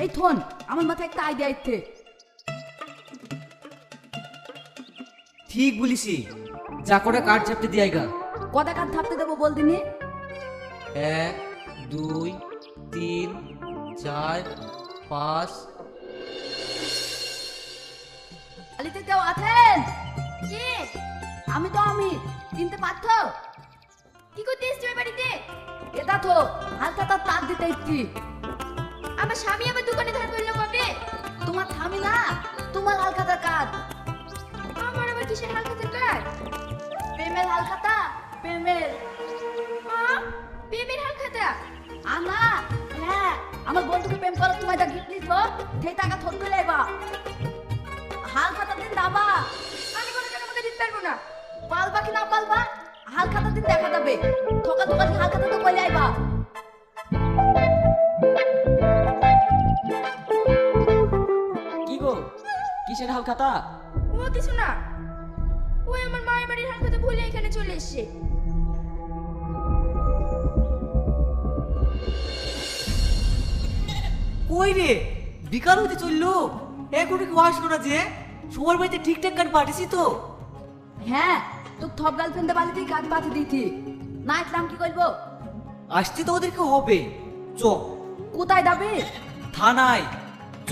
এই থন আমার মাথায় একটা আইডিয়া ইচ্ছে। ঠিক বলিসি, যা করে কাঠ চাপতে দিয়াইগা। কটা কাঠ থাপতে দেবো বল দিনি? 1 2 3 4 5। আলিতে কেউ আছেন? কে? আমি তো আমি, চিনতে পারছো? কি করতে এসছো এই বাড়িতে? এটা তো হালকা তার দিতে ইচ্ছি। আমার স্বামী আমার দোকানে ধার করলো কবে? তোমার থামি না, তোমার হালখাতার কাজ। আমার আবার কিসের হালখাতের কাজ? প্রেমের হালখাতা, প্রেমের। প্রেমের হালখাতা? আনা, হ্যাঁ, আমার বন্ধুকে প্রেম করার তোমায় যা গিফট দিছো, সেই টাকা থর করে লাইবা। হালখাতা দিন দাবা। আমি কোনো টাকা আমাকে দিতে পারবো না। পালবা কি না পালবা, হালখাতা দিন দেখা যাবে। ঠকা ঠকা দিন হালখাতা তো কই লাইবা। কি গো, কিসের হালখাতা? ও কিছু না, ওই আমার মায়ের বাড়ির হালখাতা ভুলে এখানে চলে এসেছে। কই রে, বিকাল হতে চললো, এখনো কি আসলো না যে? সবার বাড়িতে ঠিকঠাক গান পাঠিয়েছি তো? হ্যাঁ, তো থপ গার্লফ্রেন্ডে বাড়িতেই কাজ পাঠিয়ে দিয়েছি। না ইসলাম কি করবো? আসতে তো ওদেরকে হবে। চ কোথায় যাবে? থানায় চ।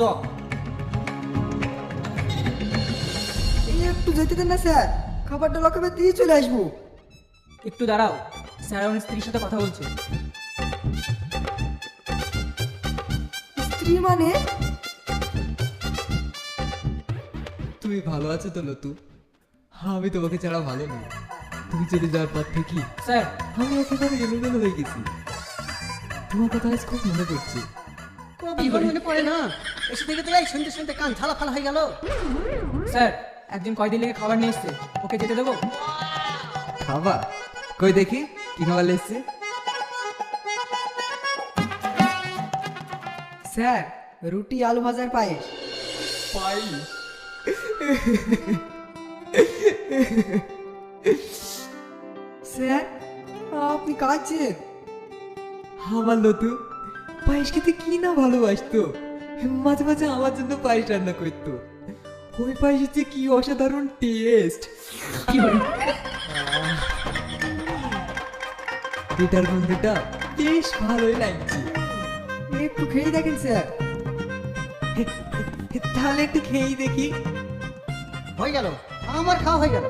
এই একটু যেতে দেন না স্যার, খাবারটা লকাবে দিয়ে চলে আসবো। একটু দাঁড়াও, স্যার আমার স্ত্রীর সাথে কথা বলছে। স্ত্রী মানে? তুমি ভালো আছো তো নতু? আমি তোমাকে ছাড়া ভালো নেই। তুমি চলে যাওয়ার পর থেকে স্যার, আমি একেবারে এলোমেলো হয়ে গেছি। তোমার কথা আজ খুব মনে পড়ছে। মনে পড়ে না, এসে থেকে তো এই শুনতে শুনতে কান থালা ফালা হয়ে গেল। স্যার একজন কয়দিন লেগে খাবার নিয়ে এসছে, ওকে যেতে দেবো? খাবার? কই দেখি কি খাবার এসছে। স্যার, রুটি আলু ভাজার পায়েস। পাইস? স্যার, আপনি কাঁদছেন? আমার নতু পায়েস খেতে কি না ভালোবাসতো। মাঝে মাঝে আমার জন্য পায়েস রান্না করতো। ওই পায়েসের যে কি অসাধারণ টেস্ট। এটার গন্ধটা বেশ ভালোই লাগছে। একটু খেয়ে দেখেন স্যার। তাহলে একটু খেয়েই দেখি। হয়ে গেল, আমার খাওয়া হয়ে গেল।